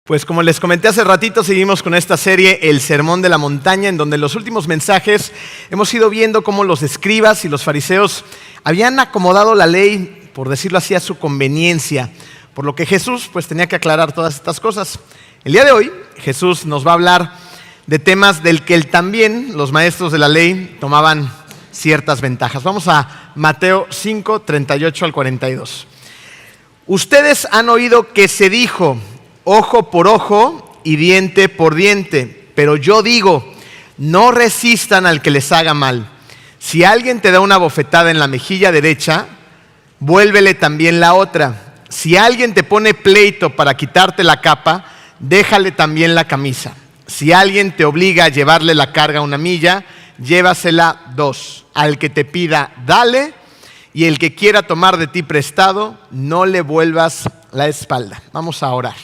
Pues como les comenté hace ratito, seguimos con esta serie El Sermón de la Montaña, en donde en los últimos mensajes hemos ido viendo cómo los escribas y los fariseos habían acomodado la ley, por decirlo así, a su conveniencia, por lo que Jesús pues tenía que aclarar todas estas cosas. El día de hoy Jesús nos va a hablar de temas del que también los maestros de la ley tomaban ciertas ventajas. Vamos a Mateo 5, 38 al 42. Ustedes han oído que se dijo: ojo por ojo y diente por diente. Pero yo digo, no resistan al que les haga mal. Si alguien te da una bofetada en la mejilla derecha, vuélvele también la otra. Si alguien te pone pleito para quitarte la capa, déjale también la camisa. Si alguien te obliga a llevarle la carga una milla, llévasela 2. Al que te pida, dale, y el que quiera tomar de ti prestado, no le vuelvas la espalda. Vamos a orar.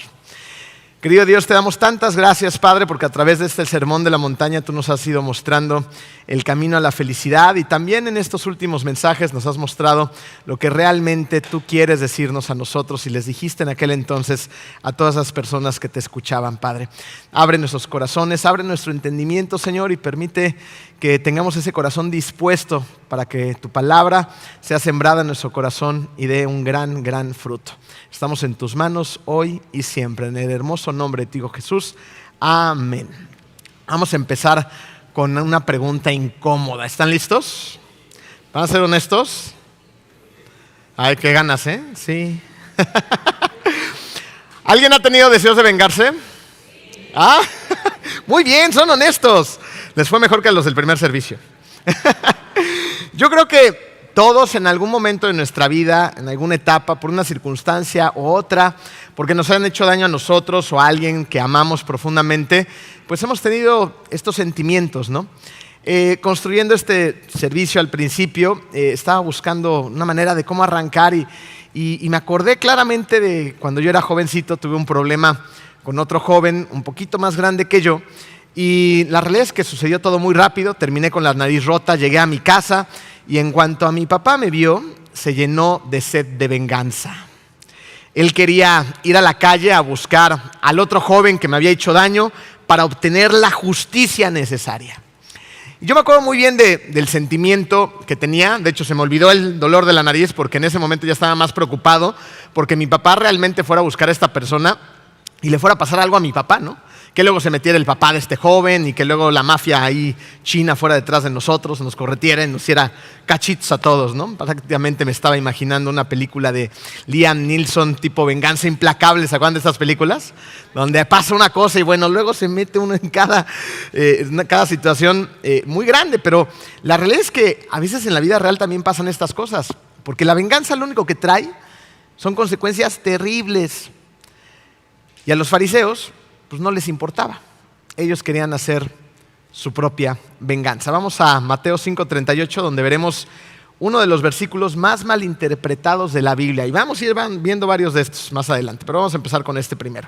Querido Dios, te damos tantas gracias, Padre, porque a través de este sermón de la montaña tú nos has ido mostrando el camino a la felicidad, y también en estos últimos mensajes nos has mostrado lo que realmente tú quieres decirnos a nosotros y les dijiste en aquel entonces a todas las personas que te escuchaban, Padre. Abre nuestros corazones, abre nuestro entendimiento, Señor, y permite que tengamos ese corazón dispuesto para que tu palabra sea sembrada en nuestro corazón y dé un gran fruto. Estamos en tus manos hoy y siempre, en el hermoso nombre de ti, Jesús. Amén. Vamos a empezar con una pregunta incómoda. ¿Están listos? ¿Van a ser honestos? Ay, qué ganas, ¿eh? Sí. ¿Alguien ha tenido deseos de vengarse? ¿Ah? Muy bien, son honestos. Les fue mejor que a los del primer servicio. Yo creo que todos en algún momento de nuestra vida, en alguna etapa, por una circunstancia u otra, porque nos han hecho daño a nosotros o a alguien que amamos profundamente, pues hemos tenido estos sentimientos, ¿no? Construyendo este servicio al principio, estaba buscando una manera de cómo arrancar y me acordé claramente de cuando yo era jovencito, tuve un problema con otro joven un poquito más grande que yo, y la realidad es que sucedió todo muy rápido. Terminé con la nariz rota, llegué a mi casa y en cuanto a mi papá me vio, se llenó de sed de venganza. Él quería ir a la calle a buscar al otro joven que me había hecho daño para obtener la justicia necesaria. Y yo me acuerdo muy bien del sentimiento que tenía. De hecho, se me olvidó el dolor de la nariz porque en ese momento ya estaba más preocupado porque mi papá realmente fuera a buscar a esta persona y le fuera a pasar algo a mi papá, ¿no? Que luego se metiera el papá de este joven y que luego la mafia ahí china fuera detrás de nosotros, nos corretiera y nos hiciera cachitos a todos, ¿no? Prácticamente me estaba imaginando una película de Liam Neeson tipo Venganza Implacable. ¿Se acuerdan de estas películas? Donde pasa una cosa y bueno, luego se mete uno en cada situación muy grande. Pero la realidad es que a veces en la vida real también pasan estas cosas, porque la venganza lo único que trae son consecuencias terribles. Y a los fariseos pues no les importaba. Ellos querían hacer su propia venganza. Vamos a Mateo 5:38, donde veremos uno de los versículos más malinterpretados de la Biblia. Y vamos a ir viendo varios de estos más adelante, pero vamos a empezar con este primero.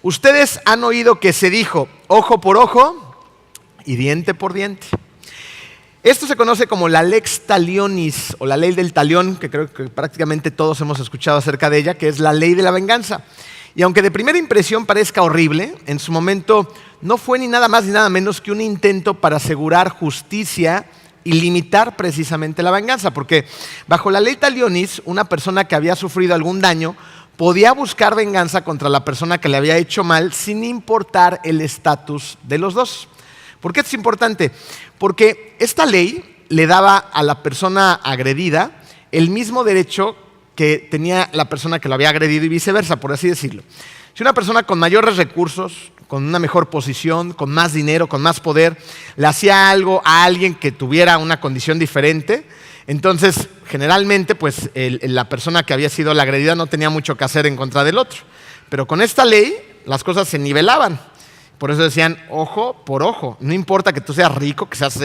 Ustedes han oído que se dijo: ojo por ojo y diente por diente. Esto se conoce como la lex talionis, o la ley del talión, que creo que prácticamente todos hemos escuchado acerca de ella, que es la ley de la venganza. Y aunque de primera impresión parezca horrible, en su momento no fue ni nada más ni nada menos que un intento para asegurar justicia y limitar precisamente la venganza. Porque bajo la ley talionis, una persona que había sufrido algún daño podía buscar venganza contra la persona que le había hecho mal sin importar el estatus de los dos. ¿Por qué es importante? Porque esta ley le daba a la persona agredida el mismo derecho que tenía la persona que lo había agredido y viceversa, por así decirlo. Si una persona con mayores recursos, con una mejor posición, con más dinero, con más poder, le hacía algo a alguien que tuviera una condición diferente, entonces generalmente pues la persona que había sido la agredida no tenía mucho que hacer en contra del otro. Pero con esta ley las cosas se nivelaban. Por eso decían ojo por ojo. No importa que tú seas rico, que seas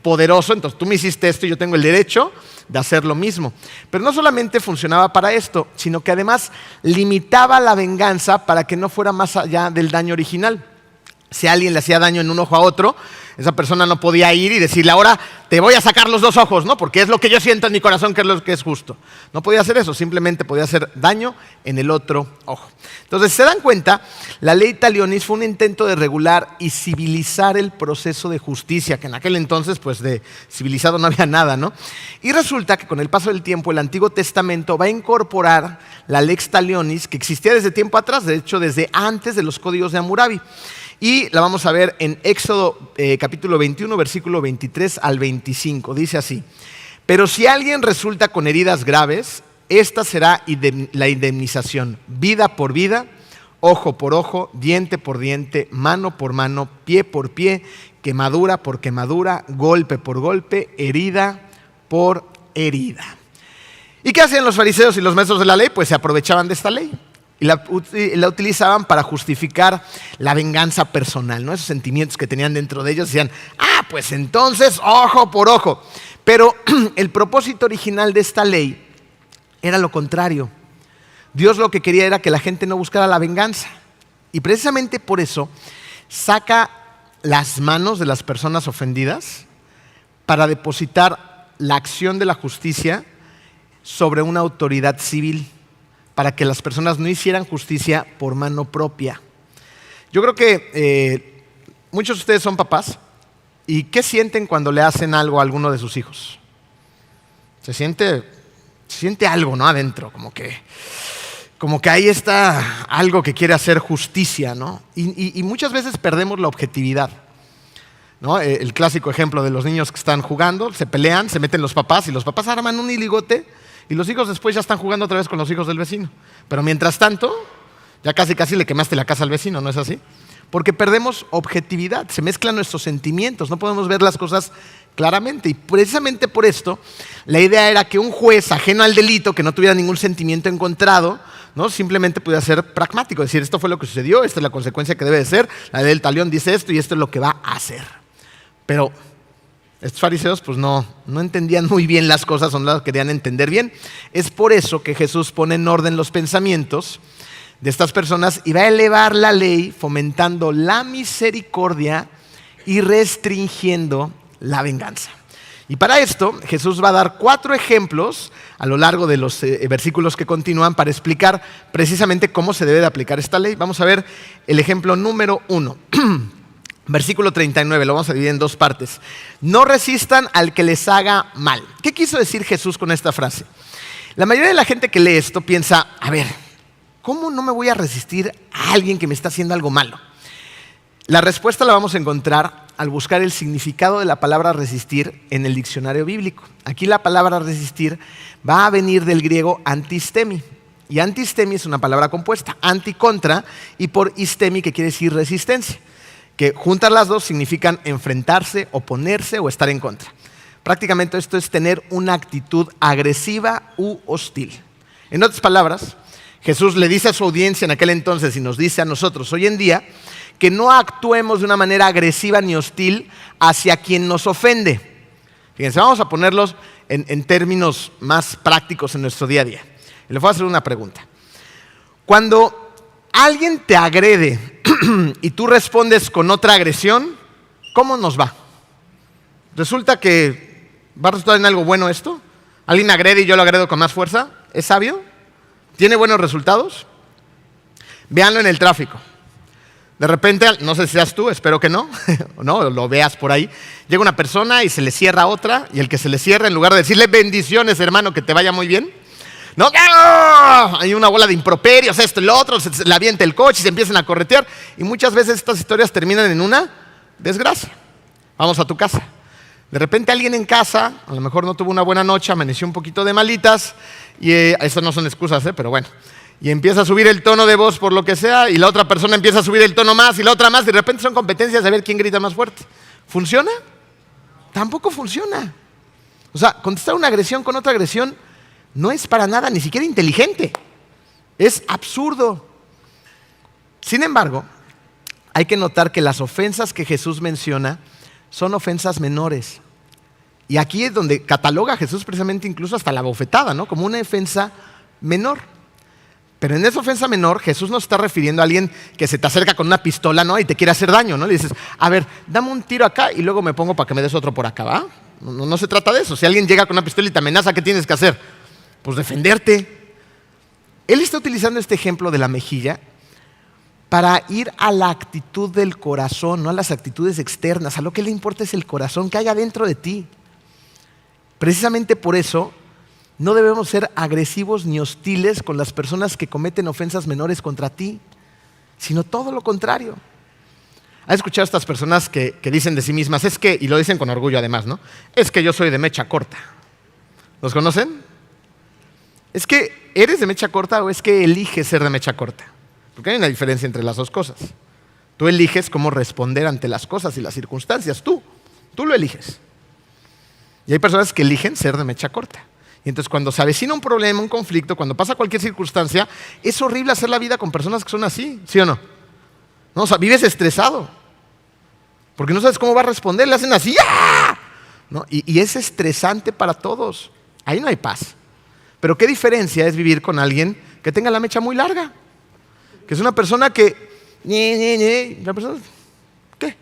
poderoso, entonces tú me hiciste esto y yo tengo el derecho de hacer lo mismo. Pero no solamente funcionaba para esto, sino que además limitaba la venganza para que no fuera más allá del daño original. Si alguien le hacía daño en un ojo a otro, esa persona no podía ir y decirle, ahora te voy a sacar los dos ojos, ¿no? Porque es lo que yo siento en mi corazón que es lo que es justo. No podía hacer eso, simplemente podía hacer daño en el otro ojo. Entonces, ¿se dan cuenta? La ley talionis fue un intento de regular y civilizar el proceso de justicia, que en aquel entonces, pues de civilizado no había nada, ¿no? Y resulta que con el paso del tiempo, el Antiguo Testamento va a incorporar la lex talionis, que existía desde tiempo atrás, de hecho, desde antes de los códigos de Hammurabi. Y la vamos a ver en Éxodo capítulo 21, versículo 23 al 25. Dice así: pero si alguien resulta con heridas graves, esta será la indemnización: vida por vida, ojo por ojo, diente por diente, mano por mano, pie por pie, quemadura por quemadura, golpe por golpe, herida por herida. ¿Y qué hacían los fariseos y los maestros de la ley? Pues se aprovechaban de esta ley. Y la utilizaban para justificar la venganza personal, ¿no? Esos sentimientos que tenían dentro de ellos. Decían, pues entonces ojo por ojo. Pero el propósito original de esta ley era lo contrario. Dios lo que quería era que la gente no buscara la venganza. Y precisamente por eso saca las manos de las personas ofendidas para depositar la acción de la justicia sobre una autoridad civil, para que las personas no hicieran justicia por mano propia. Yo creo que muchos de ustedes son papás. ¿Y qué sienten cuando le hacen algo a alguno de sus hijos? Se siente algo, ¿no? Adentro, como que ahí está algo que quiere hacer justicia, ¿no? Y muchas veces perdemos la objetividad, ¿no? El clásico ejemplo de los niños que están jugando, se pelean, se meten los papás y los papás arman un ligote. Y los hijos después ya están jugando otra vez con los hijos del vecino. Pero mientras tanto, ya casi le quemaste la casa al vecino, ¿no es así? Porque perdemos objetividad, se mezclan nuestros sentimientos, no podemos ver las cosas claramente. Y precisamente por esto, la idea era que un juez ajeno al delito, que no tuviera ningún sentimiento encontrado, ¿no? Simplemente pudiera ser pragmático, decir, esto fue lo que sucedió, esta es la consecuencia que debe de ser, la ley del talión dice esto y esto es lo que va a hacer. Pero estos fariseos pues no entendían muy bien las cosas, o no las querían entender bien. Es por eso que Jesús pone en orden los pensamientos de estas personas y va a elevar la ley fomentando la misericordia y restringiendo la venganza. Y para esto Jesús va a dar 4 ejemplos a lo largo de los versículos que continúan para explicar precisamente cómo se debe de aplicar esta ley. Vamos a ver el ejemplo número 1. Versículo 39, lo vamos a dividir en 2 partes. No resistan al que les haga mal. ¿Qué quiso decir Jesús con esta frase? La mayoría de la gente que lee esto piensa, a ver, ¿cómo no me voy a resistir a alguien que me está haciendo algo malo? La respuesta la vamos a encontrar al buscar el significado de la palabra resistir en el diccionario bíblico. Aquí la palabra resistir va a venir del griego antistemi. Y antistemi es una palabra compuesta, anti contra y por istemi, que quiere decir resistencia, que juntar las dos significan enfrentarse, oponerse o estar en contra. Prácticamente esto es tener una actitud agresiva u hostil. En otras palabras, Jesús le dice a su audiencia en aquel entonces y nos dice a nosotros hoy en día que no actuemos de una manera agresiva ni hostil hacia quien nos ofende. Fíjense, vamos a ponerlos en términos más prácticos en nuestro día a día. Y les voy a hacer una pregunta. Cuando alguien te agrede y tú respondes con otra agresión, ¿cómo nos va? ¿Resulta que va a resultar en algo bueno esto? ¿Alguien me agrede y yo lo agredo con más fuerza? ¿Es sabio? ¿Tiene buenos resultados? Véanlo en el tráfico. De repente, no sé si seas tú, espero que no, no, lo veas por ahí. Llega una persona y se le cierra a otra, y el que se le cierra, en lugar de decirle bendiciones, hermano, que te vaya muy bien, no, hay una bola de improperios, esto y lo otro, se le avienta el coche y se empiezan a corretear. Y muchas veces estas historias terminan en una desgracia. Vamos a tu casa. De repente alguien en casa, a lo mejor no tuvo una buena noche, amaneció un poquito de malitas, y eso no son excusas, pero bueno. Y empieza a subir el tono de voz por lo que sea, y la otra persona empieza a subir el tono más, y la otra más, y de repente son competencias de ver quién grita más fuerte. ¿Funciona? Tampoco funciona. O sea, contestar una agresión con otra agresión no es para nada, ni siquiera inteligente. Es absurdo. Sin embargo, hay que notar que las ofensas que Jesús menciona son ofensas menores. Y aquí es donde cataloga a Jesús precisamente incluso hasta la bofetada, ¿no? Como una ofensa menor. Pero en esa ofensa menor, Jesús nos está refiriendo a alguien que se te acerca con una pistola, ¿no? Y te quiere hacer daño, ¿no? Le dices, a ver, dame un tiro acá y luego me pongo para que me des otro por acá, ¿va? No se trata de eso. Si alguien llega con una pistola y te amenaza, ¿qué tienes que hacer? Pues defenderte. Él está utilizando este ejemplo de la mejilla para ir a la actitud del corazón, no a las actitudes externas. A lo que le importa es el corazón que hay adentro de ti. Precisamente por eso no debemos ser agresivos ni hostiles con las personas que cometen ofensas menores contra ti, sino todo lo contrario. ¿Has escuchado a estas personas que dicen de sí mismas, es que, y lo dicen con orgullo además, ¿no? Es que yo soy de mecha corta. ¿Los conocen? ¿Es que eres de mecha corta o es que eliges ser de mecha corta? Porque hay una diferencia entre las dos cosas. Tú eliges cómo responder ante las cosas y las circunstancias. Tú lo eliges. Y hay personas que eligen ser de mecha corta. Y entonces cuando se avecina un problema, un conflicto, cuando pasa cualquier circunstancia, es horrible hacer la vida con personas que son así, ¿sí o no? No, o sea, vives estresado. Porque no sabes cómo va a responder, le hacen así, ¡ah! ¿No? Y es estresante para todos. Ahí no hay paz. Pero qué diferencia es vivir con alguien que tenga la mecha muy larga. Que es una persona que, una persona, ¿qué?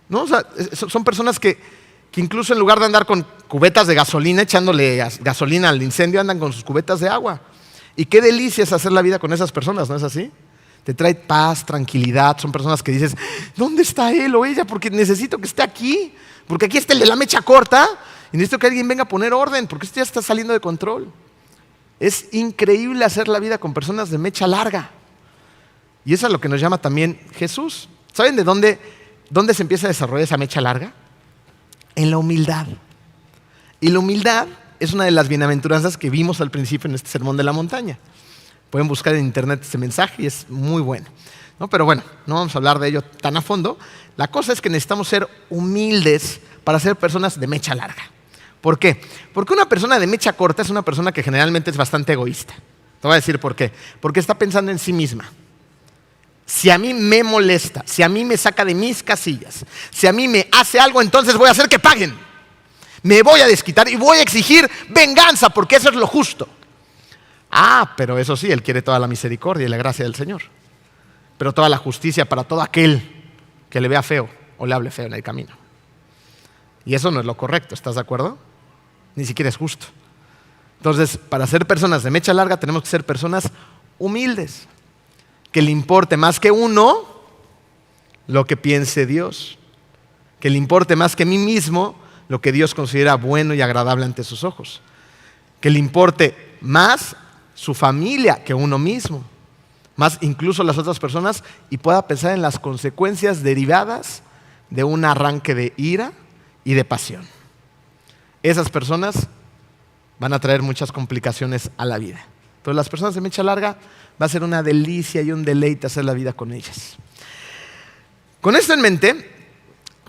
¿No? O sea, son personas que incluso en lugar de andar con cubetas de gasolina, echándole gasolina al incendio, andan con sus cubetas de agua. Y qué delicia es hacer la vida con esas personas, ¿no es así? Te trae paz, tranquilidad, son personas que dices, ¿dónde está él o ella? Porque necesito que esté aquí, porque aquí está el de la mecha corta y necesito que alguien venga a poner orden, porque esto ya está saliendo de control. Es increíble hacer la vida con personas de mecha larga. Y eso es lo que nos llama también Jesús. ¿Saben de dónde se empieza a desarrollar esa mecha larga? En la humildad. Y la humildad es una de las bienaventuranzas que vimos al principio en este sermón de la montaña. Pueden buscar en internet este mensaje y es muy bueno, ¿no? Pero bueno, no vamos a hablar de ello tan a fondo. La cosa es que necesitamos ser humildes para ser personas de mecha larga. ¿Por qué? Porque una persona de mecha corta es una persona que generalmente es bastante egoísta. Te voy a decir por qué. Porque está pensando en sí misma. Si a mí me molesta, si a mí me saca de mis casillas, si a mí me hace algo, entonces voy a hacer que paguen. Me voy a desquitar y voy a exigir venganza porque eso es lo justo. Pero eso sí, Él quiere toda la misericordia y la gracia del Señor. Pero toda la justicia para todo aquel que le vea feo o le hable feo en el camino. Y eso no es lo correcto, ¿estás de acuerdo? Ni siquiera es justo. Entonces, para ser personas de mecha larga tenemos que ser personas humildes. Que le importe más que uno lo que piense Dios. Que le importe más que a mí mismo lo que Dios considera bueno y agradable ante sus ojos. Que le importe más su familia que uno mismo. Más incluso las otras personas y pueda pensar en las consecuencias derivadas de un arranque de ira y de pasión. Esas personas van a traer muchas complicaciones a la vida. Entonces las personas de mecha larga va a ser una delicia y un deleite hacer la vida con ellas. Con esto en mente,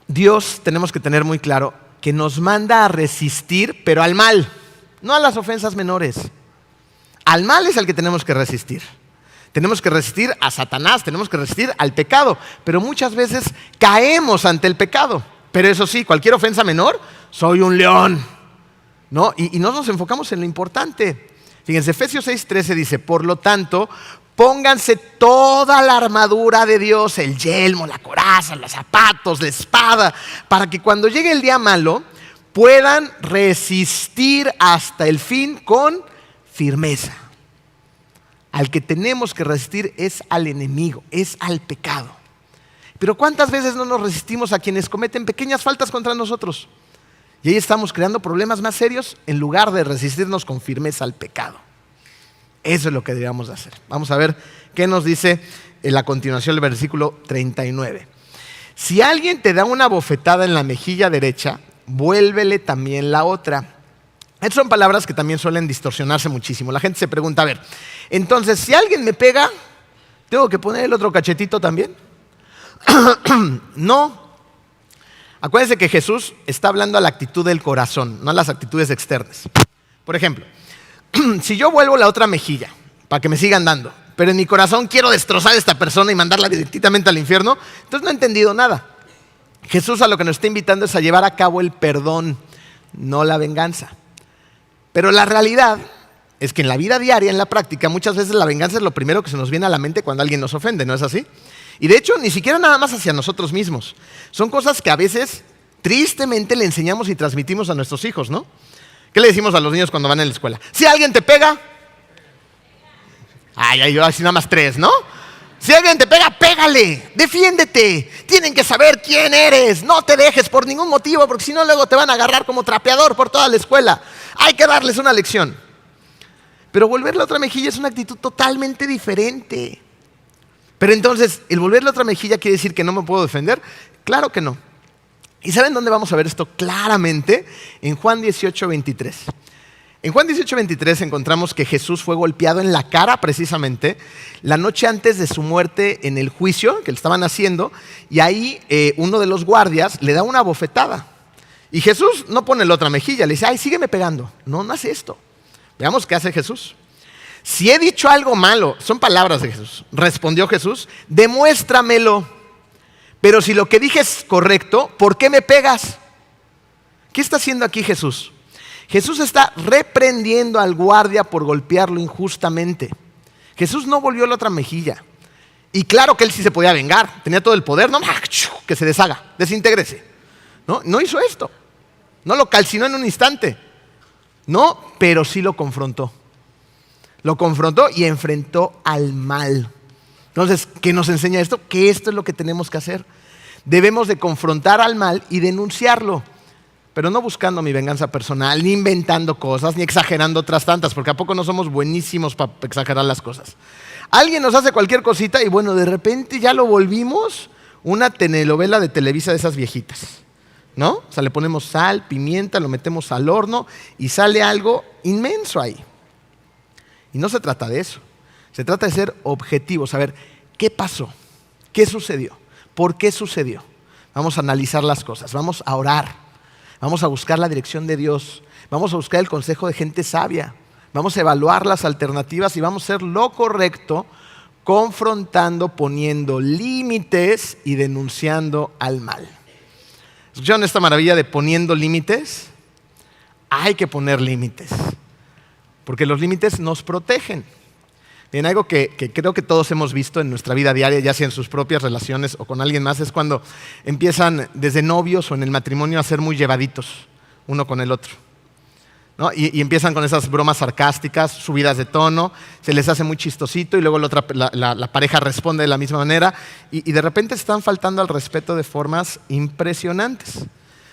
Dios tenemos que tener muy claro que nos manda a resistir, pero al mal, no a las ofensas menores. Al mal es al que tenemos que resistir. Tenemos que resistir a Satanás, tenemos que resistir al pecado, pero muchas veces caemos ante el pecado. Pero eso sí, cualquier ofensa menor, soy un león, ¿no? Y no nos enfocamos en lo importante. Fíjense, Efesios 6:13 dice, por lo tanto, pónganse toda la armadura de Dios, el yelmo, la coraza, los zapatos, la espada, para que cuando llegue el día malo puedan resistir hasta el fin con firmeza. Al que tenemos que resistir es al enemigo, es al pecado. Pero ¿cuántas veces no nos resistimos a quienes cometen pequeñas faltas contra nosotros? Y ahí estamos creando problemas más serios en lugar de resistirnos con firmeza al pecado. Eso es lo que deberíamos de hacer. Vamos a ver qué nos dice en la continuación del versículo 39. Si alguien te da una bofetada en la mejilla derecha, vuélvele también la otra. Estas son palabras que también suelen distorsionarse muchísimo. La gente se pregunta, a ver, entonces si alguien me pega, ¿tengo que poner el otro cachetito también? No. Acuérdense que Jesús está hablando a la actitud del corazón, no a las actitudes externas. Por ejemplo, si yo vuelvo la otra mejilla para que me sigan dando, pero en mi corazón quiero destrozar a esta persona y mandarla directamente al infierno, entonces no he entendido nada. Jesús a lo que nos está invitando es a llevar a cabo el perdón, no la venganza. Pero la realidad es que en la vida diaria, en la práctica, muchas veces la venganza es lo primero que se nos viene a la mente cuando alguien nos ofende, ¿no es así? Y de hecho, ni siquiera nada más hacia nosotros mismos. Son cosas que a veces, tristemente, le enseñamos y transmitimos a nuestros hijos, ¿no? ¿Qué le decimos a los niños cuando van en la escuela? Si alguien te pega, yo así nada más 3, ¿no? Si alguien te pega, pégale, defiéndete. Tienen que saber quién eres. No te dejes por ningún motivo, porque si no luego te van a agarrar como trapeador por toda la escuela. Hay que darles una lección. Pero volver la otra mejilla es una actitud totalmente diferente. Pero entonces, ¿el volver la otra mejilla quiere decir que no me puedo defender? Claro que no. ¿Y saben dónde vamos a ver esto claramente? En Juan 18:23. En Juan 18:23 encontramos que Jesús fue golpeado en la cara precisamente la noche antes de su muerte en el juicio que le estaban haciendo, y ahí uno de los guardias le da una bofetada. Y Jesús no pone la otra mejilla, le dice, sígueme pegando. No hace esto. Veamos qué hace Jesús. Si he dicho algo malo, son palabras de Jesús, respondió Jesús, demuéstramelo. Pero si lo que dije es correcto, ¿por qué me pegas? ¿Qué está haciendo aquí Jesús? Jesús está reprendiendo al guardia por golpearlo injustamente. Jesús no volvió la otra mejilla. Y claro que él sí se podía vengar, tenía todo el poder, no, que se deshaga, desintégrese. No hizo esto, no lo calcinó en un instante. No, pero sí lo confrontó. Lo confrontó y enfrentó al mal. Entonces, ¿qué nos enseña esto? Que esto es lo que tenemos que hacer. Debemos de confrontar al mal y denunciarlo. Pero no buscando mi venganza personal, ni inventando cosas, ni exagerando otras tantas, porque ¿a poco no somos buenísimos para exagerar las cosas? Alguien nos hace cualquier cosita y bueno, de repente ya lo volvimos una telenovela de Televisa de esas viejitas, ¿no? O sea, le ponemos sal, pimienta, lo metemos al horno y sale algo inmenso ahí. Y no se trata de eso. Se trata de ser objetivos, saber qué pasó, qué sucedió, por qué sucedió. Vamos a analizar las cosas, vamos a orar. Vamos a buscar la dirección de Dios. Vamos a buscar el consejo de gente sabia. Vamos a evaluar las alternativas y vamos a hacer lo correcto, confrontando, poniendo límites y denunciando al mal. ¿Escucharon esta maravilla de poniendo límites? Hay que poner límites, porque los límites nos protegen. Bien, algo que creo que todos hemos visto en nuestra vida diaria, ya sea en sus propias relaciones o con alguien más, es cuando empiezan desde novios o en el matrimonio a ser muy llevaditos uno con el otro, ¿no? Y empiezan con esas bromas sarcásticas, subidas de tono, se les hace muy chistosito y luego la pareja responde de la misma manera y de repente están faltando al respeto de formas impresionantes.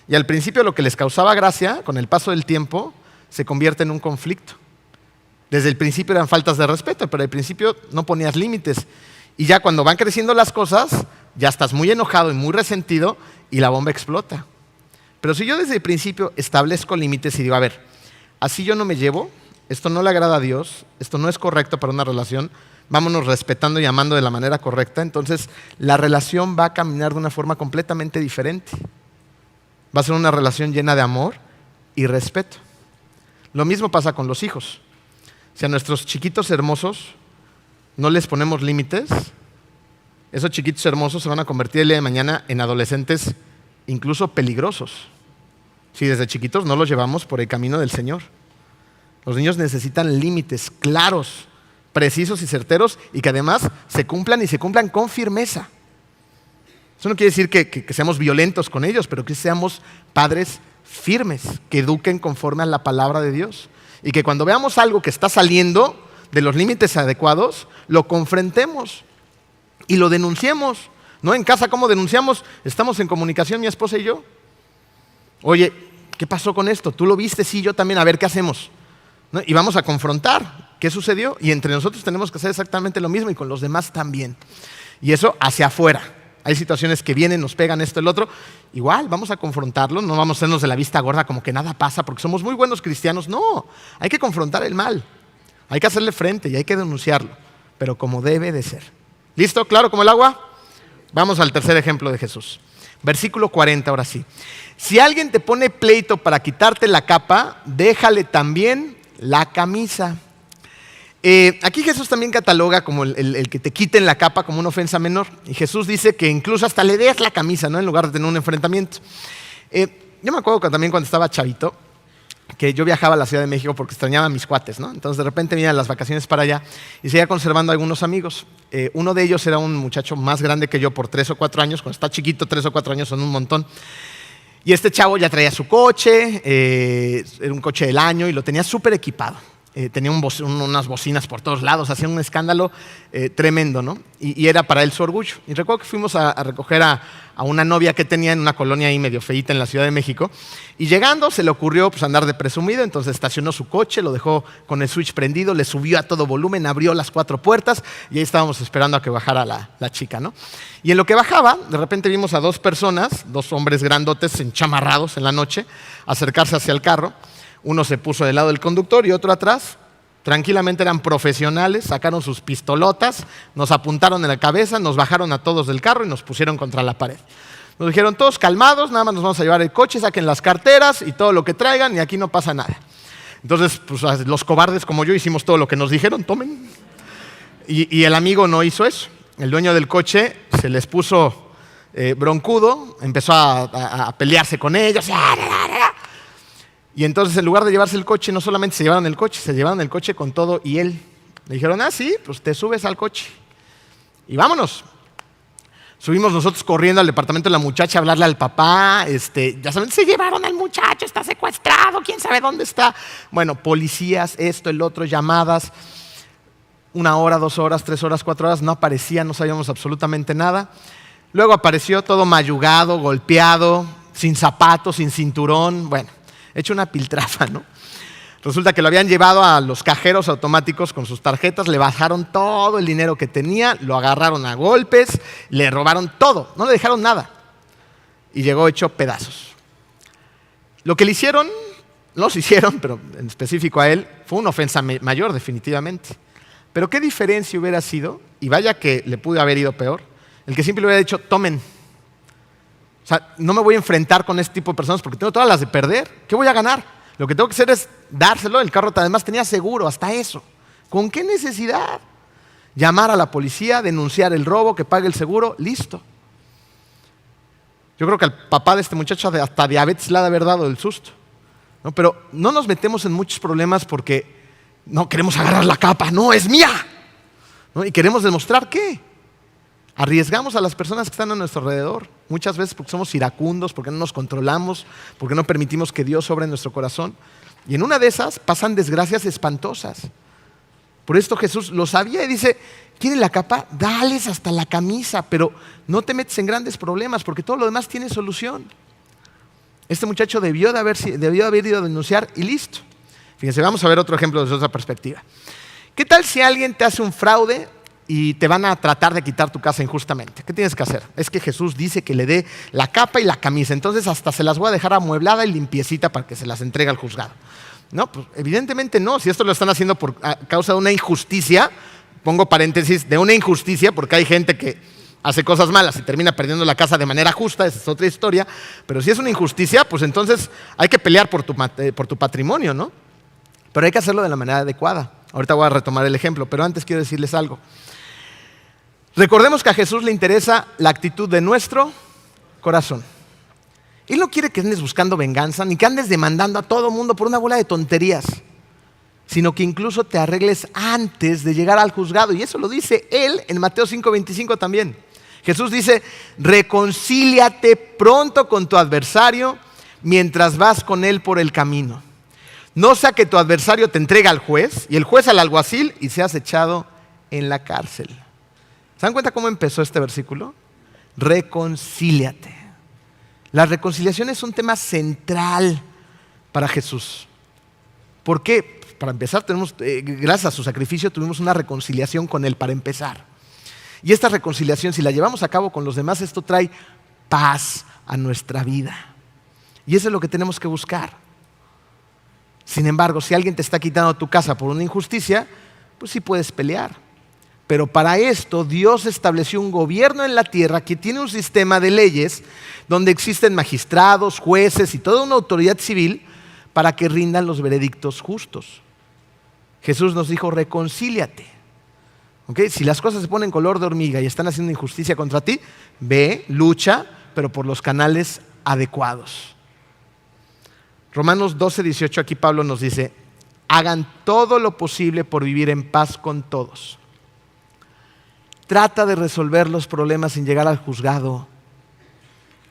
Y al principio lo que les causaba gracia, con el paso del tiempo, se convierte en un conflicto. Desde el principio eran faltas de respeto, pero al principio no ponías límites. Y ya cuando van creciendo las cosas, ya estás muy enojado y muy resentido y la bomba explota. Pero si yo desde el principio establezco límites y digo, a ver, así yo no me llevo, esto no le agrada a Dios, esto no es correcto para una relación, vámonos respetando y amando de la manera correcta, entonces la relación va a caminar de una forma completamente diferente. Va a ser una relación llena de amor y respeto. Lo mismo pasa con los hijos. Si a nuestros chiquitos hermosos no les ponemos límites, esos chiquitos hermosos se van a convertir el día de mañana en adolescentes incluso peligrosos. Si desde chiquitos no los llevamos por el camino del Señor. Los niños necesitan límites claros, precisos y certeros y que además se cumplan y se cumplan con firmeza. Eso no quiere decir que seamos violentos con ellos, pero que seamos padres firmes, que eduquen conforme a la palabra de Dios. Y que cuando veamos algo que está saliendo de los límites adecuados, lo confrontemos y lo denunciemos. ¿No? En casa, ¿cómo denunciamos? Estamos en comunicación mi esposa y yo. Oye, ¿qué pasó con esto? ¿Tú lo viste? Sí, yo también. A ver, ¿qué hacemos? ¿No? Y vamos a confrontar qué sucedió. Y entre nosotros tenemos que hacer exactamente lo mismo y con los demás también. Y eso hacia afuera. Hay situaciones que vienen, nos pegan esto, el otro. Igual, vamos a confrontarlo. No vamos a hacernos de la vista gorda como que nada pasa porque somos muy buenos cristianos. No, hay que confrontar el mal. Hay que hacerle frente y hay que denunciarlo. Pero como debe de ser. ¿Listo? ¿Claro como el agua? Vamos al tercer ejemplo de Jesús. Versículo 40, ahora sí. Si alguien te pone pleito para quitarte la capa, déjale también la camisa. Aquí Jesús también cataloga como el que te quiten la capa como una ofensa menor. Y Jesús dice que incluso hasta le des la camisa, ¿no? En lugar de tener un enfrentamiento. Yo me acuerdo también cuando estaba chavito, que yo viajaba a la Ciudad de México porque extrañaba a mis cuates, ¿no? Entonces de repente venía las vacaciones para allá y seguía conservando algunos amigos. Uno de ellos era un muchacho más grande que yo por 3 o 4 años. Cuando está chiquito, 3 o 4 años son un montón. Y este chavo ya traía su coche, era un coche del año y lo tenía súper equipado. Tenía unas bocinas por todos lados, hacía un escándalo tremendo, ¿no? Y era para él su orgullo. Y recuerdo que fuimos a recoger a una novia que tenía en una colonia ahí medio feíta en la Ciudad de México. Y llegando se le ocurrió pues, andar de presumido, entonces estacionó su coche, lo dejó con el switch prendido, le subió a todo volumen, abrió las 4 puertas y ahí estábamos esperando a que bajara la chica, ¿no? Y en lo que bajaba, de repente vimos a 2 personas, 2 hombres grandotes enchamarrados en la noche, acercarse hacia el carro. Uno se puso del lado del conductor y otro atrás. Tranquilamente eran profesionales, sacaron sus pistolotas, nos apuntaron en la cabeza, nos bajaron a todos del carro y nos pusieron contra la pared. Nos dijeron todos calmados, nada más nos vamos a llevar el coche, saquen las carteras y todo lo que traigan y aquí no pasa nada. Entonces, pues, los cobardes como yo hicimos todo lo que nos dijeron, tomen. Y el amigo no hizo eso. El dueño del coche se les puso broncudo, empezó a pelearse con ellos. Y entonces, en lugar de llevarse el coche, no solamente se llevaron el coche, se llevaron el coche con todo y él. Le dijeron, sí, pues te subes al coche y vámonos. Subimos nosotros corriendo al departamento de la muchacha a hablarle al papá. Ya saben, se llevaron al muchacho, está secuestrado, quién sabe dónde está. Bueno, policías, esto, el otro, llamadas. 1 hora, 2 horas, 3 horas, 4 horas, no aparecía, no sabíamos absolutamente nada. Luego apareció todo mayugado, golpeado, sin zapatos, sin cinturón, bueno. Hecho una piltrafa, ¿no? Resulta que lo habían llevado a los cajeros automáticos con sus tarjetas, le bajaron todo el dinero que tenía, lo agarraron a golpes, le robaron todo, no le dejaron nada. Y llegó hecho pedazos. Lo que le hicieron, nos hicieron, pero en específico a él, fue una ofensa mayor definitivamente. Pero qué diferencia hubiera sido, y vaya que le pudo haber ido peor, el que siempre le hubiera dicho, tomen. O sea, no me voy a enfrentar con este tipo de personas porque tengo todas las de perder. ¿Qué voy a ganar? Lo que tengo que hacer es dárselo. El carro además tenía seguro, hasta eso. ¿Con qué necesidad? Llamar a la policía, denunciar el robo, que pague el seguro, listo. Yo creo que al papá de este muchacho hasta diabetes le ha de haber dado el susto, ¿no? Pero no nos metemos en muchos problemas porque no queremos agarrar la capa. No, es mía, ¿no? Y queremos demostrar ¿qué? Arriesgamos a las personas que están a nuestro alrededor, muchas veces porque somos iracundos, porque no nos controlamos, porque no permitimos que Dios sobre en nuestro corazón. Y en una de esas pasan desgracias espantosas. Por esto Jesús lo sabía y dice, ¿quieren la capa? Dales hasta la camisa, pero no te metes en grandes problemas porque todo lo demás tiene solución. Este muchacho debió de haber ido a denunciar y listo. Fíjense, vamos a ver otro ejemplo desde otra perspectiva. ¿Qué tal si alguien te hace un fraude y te van a tratar de quitar tu casa injustamente? ¿Qué tienes que hacer? Es que Jesús dice que le dé la capa y la camisa, entonces hasta se las voy a dejar amueblada y limpiecita para que se las entregue al juzgado. No, pues evidentemente no. Si esto lo están haciendo por causa de una injusticia, pongo paréntesis, de una injusticia, porque hay gente que hace cosas malas y termina perdiendo la casa de manera justa, esa es otra historia, pero si es una injusticia, pues entonces hay que pelear por tu patrimonio, ¿no? Pero hay que hacerlo de la manera adecuada. Ahorita voy a retomar el ejemplo, pero antes quiero decirles algo. Recordemos que a Jesús le interesa la actitud de nuestro corazón. Él no quiere que andes buscando venganza, ni que andes demandando a todo mundo por una bola de tonterías, sino que incluso te arregles antes de llegar al juzgado. Y eso lo dice Él en Mateo 5:25 también. Jesús dice, reconcíliate pronto con tu adversario mientras vas con él por el camino. No sea que tu adversario te entregue al juez y el juez al alguacil y seas echado en la cárcel. ¿Se dan cuenta cómo empezó este versículo? Reconcíliate. La reconciliación es un tema central para Jesús. ¿Por qué? Para empezar, gracias a su sacrificio, tuvimos una reconciliación con Él para empezar. Y esta reconciliación, si la llevamos a cabo con los demás, esto trae paz a nuestra vida. Y eso es lo que tenemos que buscar. Sin embargo, si alguien te está quitando tu casa por una injusticia, pues sí puedes pelear. Pero para esto Dios estableció un gobierno en la tierra que tiene un sistema de leyes donde existen magistrados, jueces y toda una autoridad civil para que rindan los veredictos justos. Jesús nos dijo, reconcíliate. ¿Okay? Si las cosas se ponen color de hormiga y están haciendo injusticia contra ti, ve, lucha, pero por los canales adecuados. Romanos 12:18, aquí Pablo nos dice, hagan todo lo posible por vivir en paz con todos. Trata de resolver los problemas sin llegar al juzgado.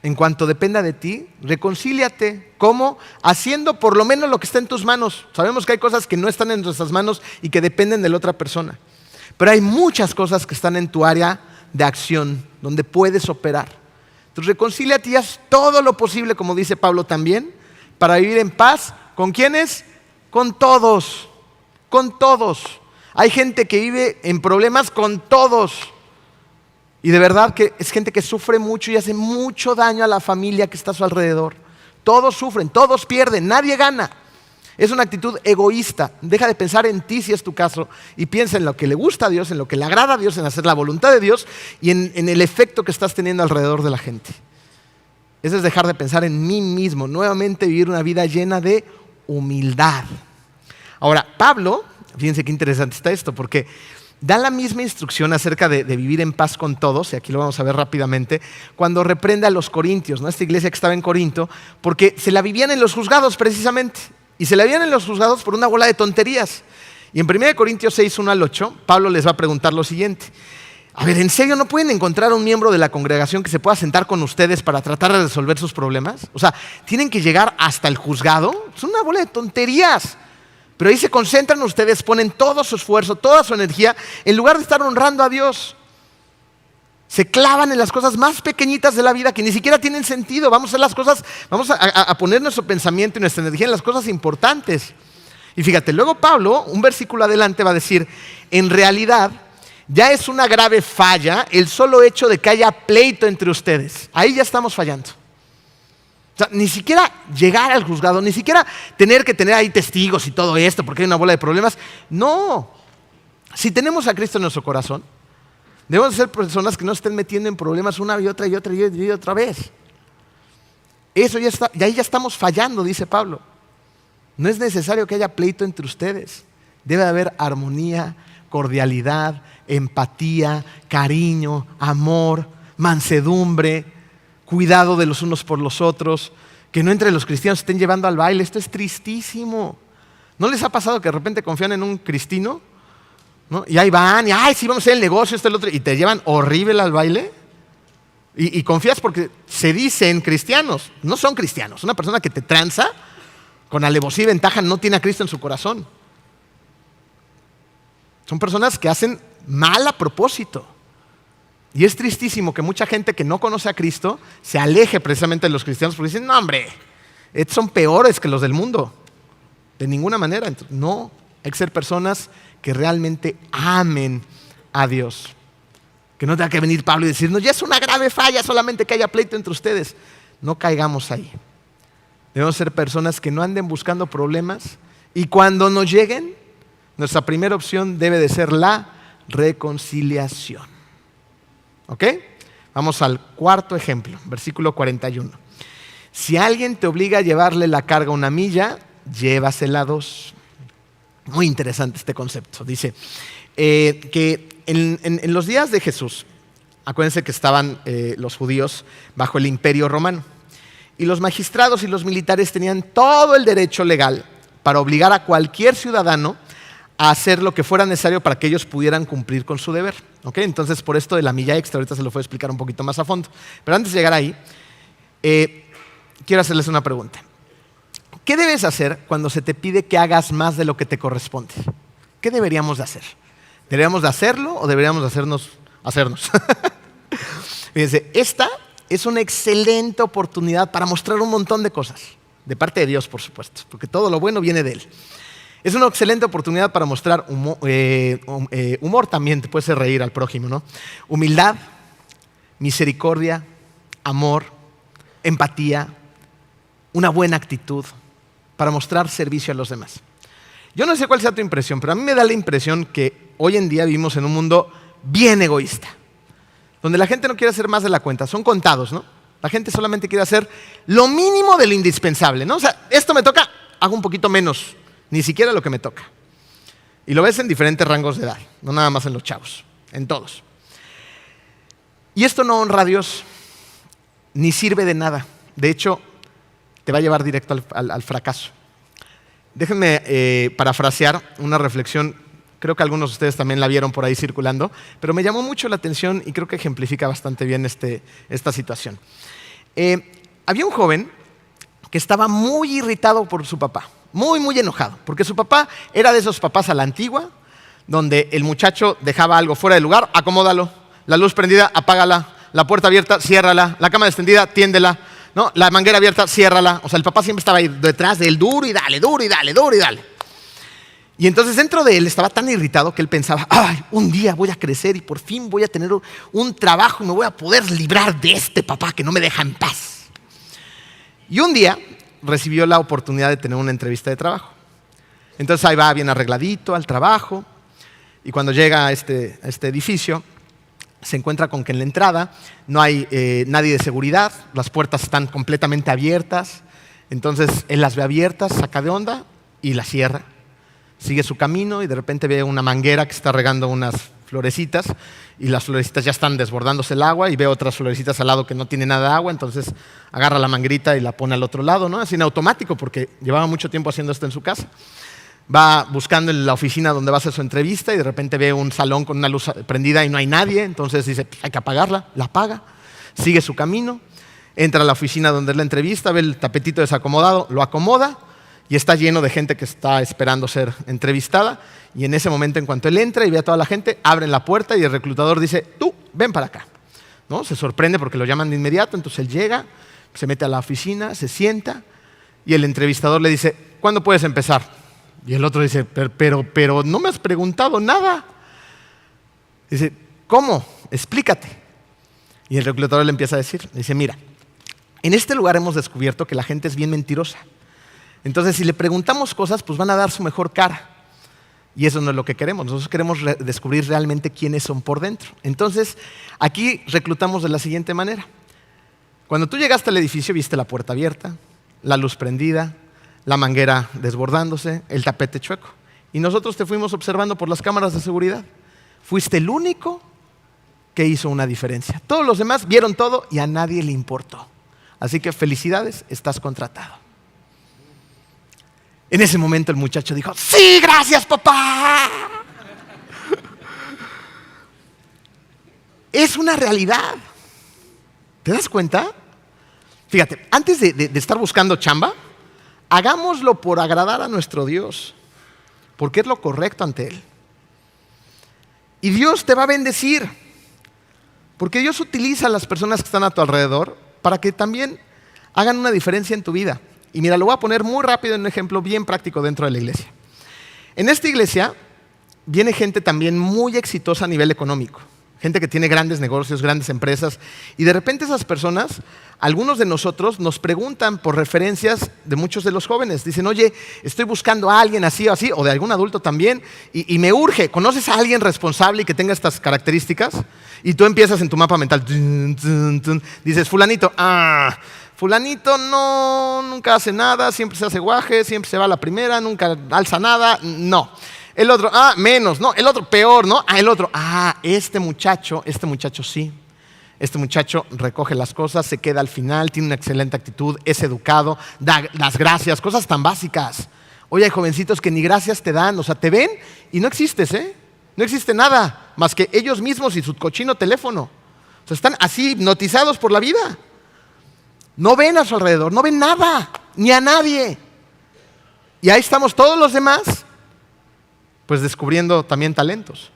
En cuanto dependa de ti, reconcíliate. ¿Cómo? Haciendo por lo menos lo que está en tus manos. Sabemos que hay cosas que no están en nuestras manos y que dependen de la otra persona. Pero hay muchas cosas que están en tu área de acción, donde puedes operar. Entonces reconcíliate y haz todo lo posible, como dice Pablo también, para vivir en paz. ¿Con quiénes? Con todos. Con todos. Hay gente que vive en problemas con todos. Y de verdad que es gente que sufre mucho y hace mucho daño a la familia que está a su alrededor. Todos sufren, todos pierden, nadie gana. Es una actitud egoísta. Deja de pensar en ti si es tu caso y piensa en lo que le gusta a Dios, en lo que le agrada a Dios, en hacer la voluntad de Dios y en el efecto que estás teniendo alrededor de la gente. Eso es dejar de pensar en mí mismo, nuevamente vivir una vida llena de humildad. Ahora, Pablo, fíjense qué interesante está esto, porque da la misma instrucción acerca de vivir en paz con todos, y aquí lo vamos a ver rápidamente, cuando reprende a los corintios, ¿no? Esta iglesia que estaba en Corinto, porque se la vivían en los juzgados precisamente, y se la vivían en los juzgados por una bola de tonterías. Y en 1 Corintios 6, 1 al 8, Pablo les va a preguntar lo siguiente. A ver, ¿en serio no pueden encontrar un miembro de la congregación que se pueda sentar con ustedes para tratar de resolver sus problemas? O sea, ¿tienen que llegar hasta el juzgado? Es una bola de tonterías. Pero ahí se concentran ustedes, ponen todo su esfuerzo, toda su energía, en lugar de estar honrando a Dios. Se clavan en las cosas más pequeñitas de la vida que ni siquiera tienen sentido. Vamos a hacer las cosas, vamos a poner nuestro pensamiento y nuestra energía en las cosas importantes. Y fíjate, luego Pablo, un versículo adelante, va a decir, en realidad ya es una grave falla el solo hecho de que haya pleito entre ustedes. Ahí ya estamos fallando. O sea, ni siquiera llegar al juzgado, ni siquiera tener que tener ahí testigos y todo esto porque hay una bola de problemas. No. Si tenemos a Cristo en nuestro corazón, debemos ser personas que no estén metiendo en problemas una y otra y otra y otra vez. Eso ya está, y ahí ya estamos fallando, dice Pablo. No es necesario que haya pleito entre ustedes. Debe haber armonía, cordialidad, empatía, cariño, amor, mansedumbre, cuidado de los unos por los otros, que no entre los cristianos estén llevando al baile. Esto es tristísimo. ¿No les ha pasado que de repente confían en un cristiano, ¿no? Y ahí van, y ay, sí, vamos a hacer el negocio, esto, el otro, y te llevan horrible al baile? Y confías porque se dicen cristianos, no son cristianos. Una persona que te tranza con alevosía y ventaja no tiene a Cristo en su corazón. Son personas que hacen mal a propósito. Y es tristísimo que mucha gente que no conoce a Cristo se aleje precisamente de los cristianos porque dicen, no hombre, estos son peores que los del mundo. De ninguna manera. Entonces, no, hay que ser personas que realmente amen a Dios. Que no tenga que venir Pablo y decirnos, ya es una grave falla solamente que haya pleito entre ustedes. No caigamos ahí. Debemos ser personas que no anden buscando problemas y cuando nos lleguen, nuestra primera opción debe de ser la reconciliación. ¿Ok? Vamos al cuarto ejemplo, versículo 41. Si alguien te obliga a llevarle la carga 1 milla, llévasela 2. Muy interesante este concepto. Dice que en los días de Jesús, acuérdense que estaban los judíos bajo el imperio romano. Y los magistrados y los militares tenían todo el derecho legal para obligar a cualquier ciudadano a hacer lo que fuera necesario para que ellos pudieran cumplir con su deber. ¿Okay? Entonces, por esto de la milla extra, ahorita se lo voy a explicar un poquito más a fondo. Pero antes de llegar ahí, quiero hacerles una pregunta. ¿Qué debes hacer cuando se te pide que hagas más de lo que te corresponde? ¿Qué deberíamos de hacer? ¿Deberíamos de hacerlo o deberíamos de hacernos? Fíjense, esta es una excelente oportunidad para mostrar un montón de cosas. De parte de Dios, por supuesto, porque todo lo bueno viene de Él. Es una excelente oportunidad para mostrar humor también, te puede hacer reír al prójimo, ¿no? Humildad, misericordia, amor, empatía, una buena actitud para mostrar servicio a los demás. Yo no sé cuál sea tu impresión, pero a mí me da la impresión que hoy en día vivimos en un mundo bien egoísta, donde la gente no quiere hacer más de la cuenta, son contados, ¿no? La gente solamente quiere hacer lo mínimo de lo indispensable, ¿no? O sea, esto me toca, hago un poquito menos. Ni siquiera lo que me toca. Y lo ves en diferentes rangos de edad, no nada más en los chavos, en todos. Y esto no honra a Dios, ni sirve de nada. De hecho, te va a llevar directo al fracaso. Déjenme parafrasear una reflexión, creo que algunos de ustedes también la vieron por ahí circulando, pero me llamó mucho la atención y creo que ejemplifica bastante bien esta situación. Había un joven que estaba muy irritado por su papá, muy enojado, porque su papá era de esos papás a la antigua, donde el muchacho dejaba algo fuera de lugar, acomódalo, la luz prendida, apágala, la puerta abierta, ciérrala, la cama extendida, tiéndela, ¿no? La manguera abierta, ciérrala. O sea, el papá siempre estaba ahí detrás de él, duro y dale, duro y dale, duro y dale. Y entonces dentro de él estaba tan irritado que él pensaba, ay, un día voy a crecer y por fin voy a tener un trabajo y me voy a poder librar de este papá que no me deja en paz. Y un día recibió la oportunidad de tener una entrevista de trabajo. Entonces ahí va bien arregladito al trabajo y cuando llega a este edificio se encuentra con que en la entrada no hay nadie de seguridad, las puertas están completamente abiertas, entonces él las ve abiertas, saca de onda y las cierra. Sigue su camino y de repente ve una manguera que está regando unas florecitas y las florecitas ya están desbordándose el agua y ve otras florecitas al lado que no tienen nada de agua, entonces agarra la manguerita y la pone al otro lado, ¿no? Así en automático porque llevaba mucho tiempo haciendo esto en su casa. Va buscando en la oficina donde va a hacer su entrevista y de repente ve un salón con una luz prendida y no hay nadie, entonces dice, hay que apagarla, la apaga, sigue su camino, entra a la oficina donde es la entrevista, ve el tapetito desacomodado, lo acomoda y está lleno de gente que está esperando ser entrevistada y en ese momento en cuanto él entra y ve a toda la gente, abren la puerta y el reclutador dice, tú, ven para acá, ¿no? Se sorprende porque lo llaman de inmediato, entonces él llega, se mete a la oficina, se sienta y el entrevistador le dice, ¿cuándo puedes empezar? Y el otro dice, pero no me has preguntado nada. Dice, ¿cómo? Explícate. Y el reclutador le empieza a decir, dice, mira, en este lugar hemos descubierto que la gente es bien mentirosa. Entonces, si le preguntamos cosas, pues van a dar su mejor cara. Y eso no es lo que queremos. Nosotros queremos descubrir realmente quiénes son por dentro. Entonces, aquí reclutamos de la siguiente manera. Cuando tú llegaste al edificio, viste la puerta abierta, la luz prendida, la manguera desbordándose, el tapete chueco. Y nosotros te fuimos observando por las cámaras de seguridad. Fuiste el único que hizo una diferencia. Todos los demás vieron todo y a nadie le importó. Así que felicidades, estás contratado. En ese momento el muchacho dijo, ¡sí, gracias, papá! Es una realidad. ¿Te das cuenta? Fíjate, antes de estar buscando chamba, hagámoslo por agradar a nuestro Dios, porque es lo correcto ante Él. Y Dios te va a bendecir, porque Dios utiliza a las personas que están a tu alrededor para que también hagan una diferencia en tu vida. Y mira, lo voy a poner muy rápido en un ejemplo bien práctico dentro de la iglesia. En esta iglesia viene gente también muy exitosa a nivel económico. Gente que tiene grandes negocios, grandes empresas. Y de repente esas personas, algunos de nosotros nos preguntan por referencias de muchos de los jóvenes. Dicen, oye, estoy buscando a alguien así o así, o de algún adulto también, y me urge. ¿Conoces a alguien responsable y que tenga estas características? Y tú empiezas en tu mapa mental. Dices, fulanito, fulanito no, nunca hace nada, siempre se hace guaje, siempre se va a la primera, nunca alza nada, no. El otro, menos, no, el otro peor, ¿no? El otro, este muchacho sí. Este muchacho recoge las cosas, se queda al final, tiene una excelente actitud, es educado, da las gracias, cosas tan básicas. Hoy hay jovencitos que ni gracias te dan, o sea, te ven y no existes, ¿eh? No existe nada más que ellos mismos y su cochino teléfono. O sea, están así hipnotizados por la vida. No ven a su alrededor, no ven nada, ni a nadie. Y ahí estamos todos los demás, pues descubriendo también talentos.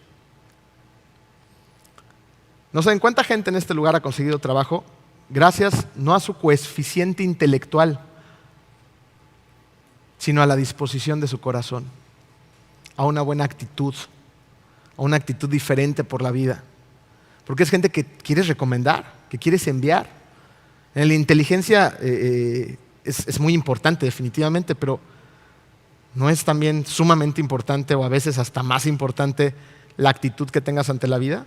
¿No saben cuánta gente en este lugar ha conseguido trabajo gracias no a su coeficiente intelectual, sino a la disposición de su corazón, a una buena actitud, a una actitud diferente por la vida? Porque es gente que quieres recomendar, que quieres enviar. En la inteligencia es muy importante definitivamente, pero ¿no es también sumamente importante o a veces hasta más importante la actitud que tengas ante la vida?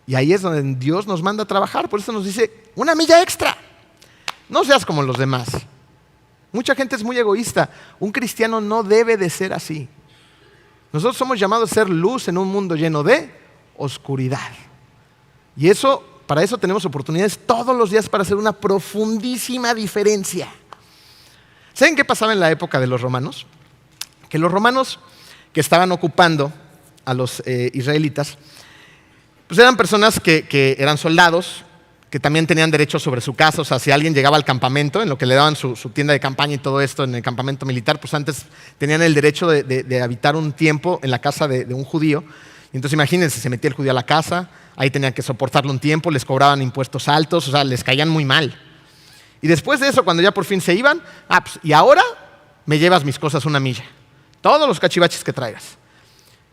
Y ahí es donde Dios nos manda a trabajar. Por eso nos dice, una milla extra. No seas como los demás. Mucha gente es muy egoísta. Un cristiano no debe de ser así. Nosotros somos llamados a ser luz en un mundo lleno de oscuridad. Y eso para eso tenemos oportunidades todos los días para hacer una profundísima diferencia. ¿Saben qué pasaba en la época de los romanos? Que los romanos que estaban ocupando a los israelitas, pues eran personas que eran soldados, que también tenían derechos sobre su casa. O sea, si alguien llegaba al campamento, en lo que le daban su tienda de campaña y todo esto en el campamento militar, pues antes tenían el derecho de habitar un tiempo en la casa de un judío. Y entonces imagínense, se metía el judío a la casa, ahí tenían que soportarlo un tiempo, les cobraban impuestos altos, o sea, les caían muy mal. Y después de eso, cuando ya por fin se iban, pues, y ahora me llevas mis cosas una milla. Todos los cachivaches que traigas.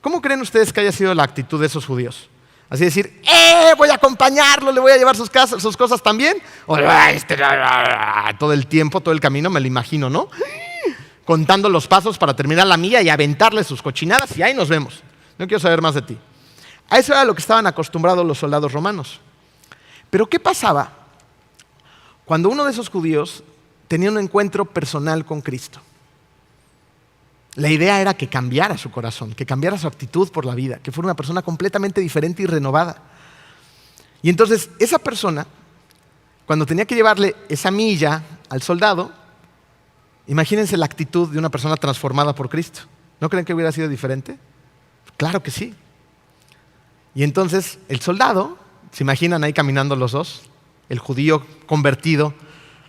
¿Cómo creen ustedes que haya sido la actitud de esos judíos? Así decir, voy a acompañarlo, le voy a llevar sus cosas también. O todo el tiempo, todo el camino, me lo imagino, ¿no? Contando los pasos para terminar la milla y aventarle sus cochinadas y ahí nos vemos. No quiero saber más de ti. A eso era lo que estaban acostumbrados los soldados romanos. Pero ¿qué pasaba cuando uno de esos judíos tenía un encuentro personal con Cristo? La idea era que cambiara su corazón, que cambiara su actitud por la vida, que fuera una persona completamente diferente y renovada. Y entonces esa persona, cuando tenía que llevarle esa milla al soldado, imagínense la actitud de una persona transformada por Cristo. ¿No creen que hubiera sido diferente? Claro que sí. Y entonces el soldado, ¿se imaginan ahí caminando los dos? El judío convertido,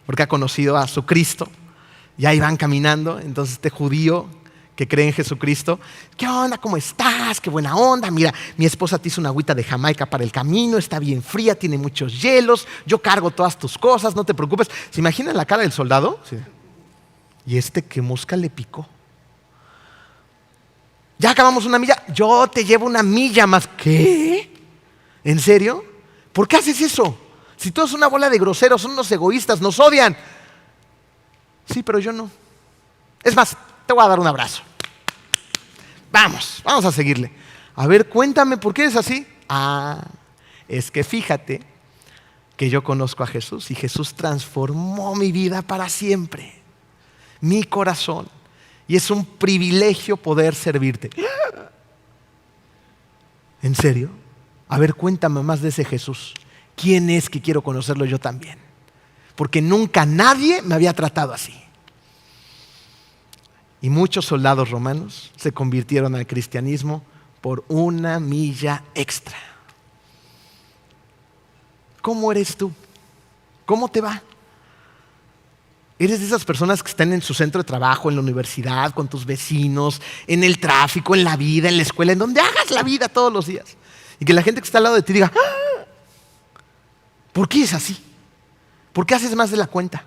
porque ha conocido a su Cristo, y ahí van caminando. Entonces este judío que cree en Jesucristo, ¿qué onda? ¿Cómo estás? ¡Qué buena onda! Mira, mi esposa te hizo una agüita de Jamaica para el camino, está bien fría, tiene muchos hielos, yo cargo todas tus cosas, no te preocupes. ¿Se imaginan la cara del soldado? Sí. ¿Y qué mosca le picó? Ya acabamos una milla, yo te llevo una milla más. ¿Qué? ¿En serio? ¿Por qué haces eso? Si todos son una bola de groseros, son unos egoístas, nos odian. Sí, pero yo no. Es más, te voy a dar un abrazo. Vamos a seguirle. A ver, cuéntame, ¿por qué eres así? Es que fíjate que yo conozco a Jesús y Jesús transformó mi vida para siempre, mi corazón. Y es un privilegio poder servirte. ¿En serio? A ver, cuéntame más de ese Jesús. ¿Quién es que quiero conocerlo yo también? Porque nunca nadie me había tratado así. Y muchos soldados romanos se convirtieron al cristianismo por una milla extra. ¿Cómo eres tú? ¿Cómo te va? ¿Eres de esas personas que están en su centro de trabajo, en la universidad, con tus vecinos, en el tráfico, en la vida, en la escuela, en donde hagas la vida todos los días? Y que la gente que está al lado de ti diga, ¿por qué es así? ¿Por qué haces más de la cuenta?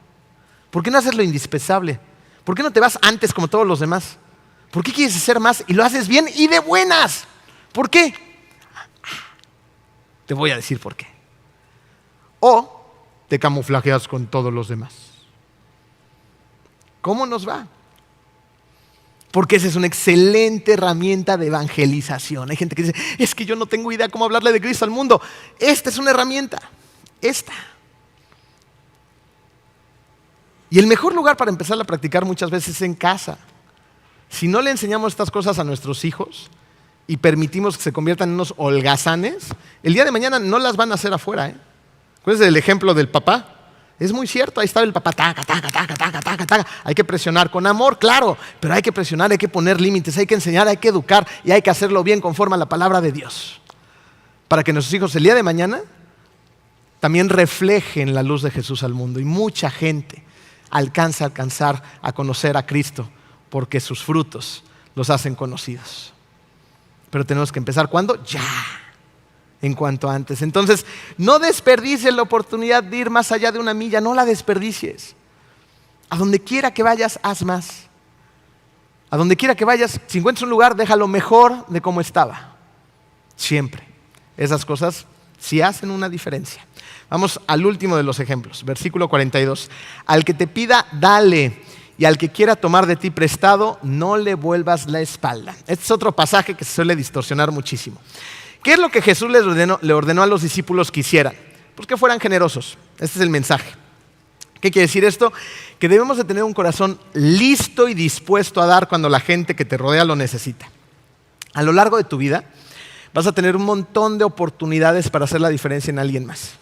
¿Por qué no haces lo indispensable? ¿Por qué no te vas antes como todos los demás? ¿Por qué quieres hacer más y lo haces bien y de buenas? ¿Por qué? Te voy a decir por qué. O te camuflajeas con todos los demás. ¿Cómo nos va? Porque esa es una excelente herramienta de evangelización. Hay gente que dice, es que yo no tengo idea cómo hablarle de Cristo al mundo. Esta es una herramienta. Esta. Y el mejor lugar para empezar a practicar muchas veces es en casa. Si no le enseñamos estas cosas a nuestros hijos y permitimos que se conviertan en unos holgazanes, el día de mañana no las van a hacer afuera. ¿Cuál es el ejemplo del papá? Es muy cierto, ahí estaba el papá, taca, taca, taca, taca, taca, taca. Hay que presionar con amor, claro, pero hay que presionar, hay que poner límites, hay que enseñar, hay que educar y hay que hacerlo bien conforme a la palabra de Dios. Para que nuestros hijos el día de mañana también reflejen la luz de Jesús al mundo. Y mucha gente alcanzar a conocer a Cristo porque sus frutos los hacen conocidos. Pero tenemos que empezar, ¿cuándo? Ya, en cuanto antes. Entonces, no desperdicies la oportunidad de ir más allá de una milla, no la desperdicies. A donde quiera que vayas, haz más. A donde quiera que vayas, si encuentras un lugar, déjalo mejor de como estaba. Siempre. Esas cosas sí hacen una diferencia. Vamos al último de los ejemplos, versículo 42. Al que te pida, dale, y al que quiera tomar de ti prestado, no le vuelvas la espalda. Este es otro pasaje que se suele distorsionar muchísimo. ¿Qué es lo que Jesús le ordenó a los discípulos que hicieran? Pues que fueran generosos. Este es el mensaje. ¿Qué quiere decir esto? Que debemos de tener un corazón listo y dispuesto a dar cuando la gente que te rodea lo necesita. A lo largo de tu vida vas a tener un montón de oportunidades para hacer la diferencia en alguien más.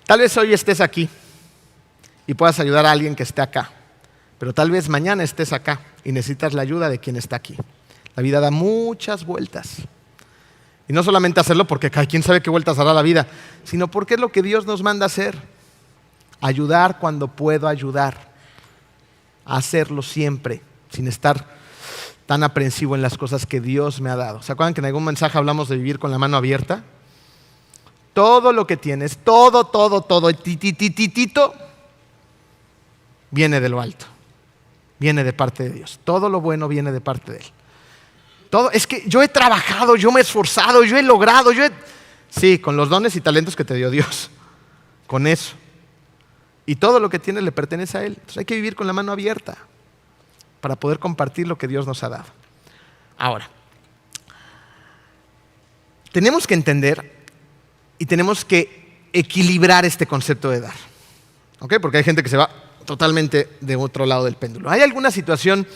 Tal vez hoy estés aquí y puedas ayudar a alguien que esté acá, pero tal vez mañana estés acá y necesitas la ayuda de quien está aquí. La vida da muchas vueltas. Y no solamente hacerlo porque quién sabe qué vueltas dará la vida, sino porque es lo que Dios nos manda a hacer. Ayudar cuando puedo ayudar. A hacerlo siempre, sin estar tan aprensivo en las cosas que Dios me ha dado. ¿Se acuerdan que en algún mensaje hablamos de vivir con la mano abierta? Todo lo que tienes, todo, titititito, viene de lo alto. Viene de parte de Dios. Todo lo bueno viene de parte de Él. Es que yo he trabajado, yo me he esforzado, yo he logrado, Sí, con los dones y talentos que te dio Dios. Con eso. Y todo lo que tienes le pertenece a Él. Entonces hay que vivir con la mano abierta para poder compartir lo que Dios nos ha dado. Ahora, tenemos que entender y tenemos que equilibrar este concepto de dar. ¿Ok? Porque hay gente que se va totalmente de otro lado del péndulo. ¿Hay alguna situación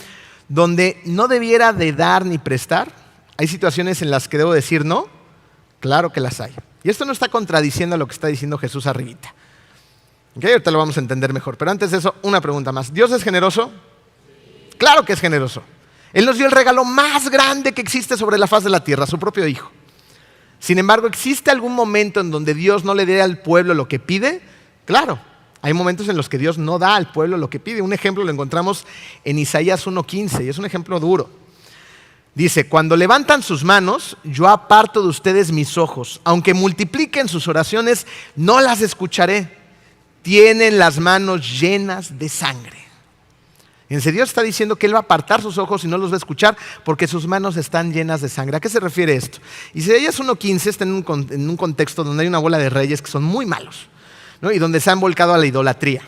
donde no debiera de dar ni prestar? ¿Hay situaciones en las que debo decir no? Claro que las hay. Y esto no está contradiciendo lo que está diciendo Jesús arribita. ¿Okay? Ahorita lo vamos a entender mejor. Pero antes de eso, una pregunta más. ¿Dios es generoso? Claro que es generoso. Él nos dio el regalo más grande que existe sobre la faz de la tierra, su propio Hijo. Sin embargo, ¿existe algún momento en donde Dios no le dé al pueblo lo que pide? Claro. Hay momentos en los que Dios no da al pueblo lo que pide. Un ejemplo lo encontramos en Isaías 1:15 y es un ejemplo duro. Dice, cuando levantan sus manos, yo aparto de ustedes mis ojos. Aunque multipliquen sus oraciones, no las escucharé. Tienen las manos llenas de sangre. En serio está diciendo que Él va a apartar sus ojos y no los va a escuchar porque sus manos están llenas de sangre. ¿A qué se refiere esto? Isaías 1:15 está en un contexto donde hay una bola de reyes que son muy malos, ¿no? Y donde se han volcado a la idolatría.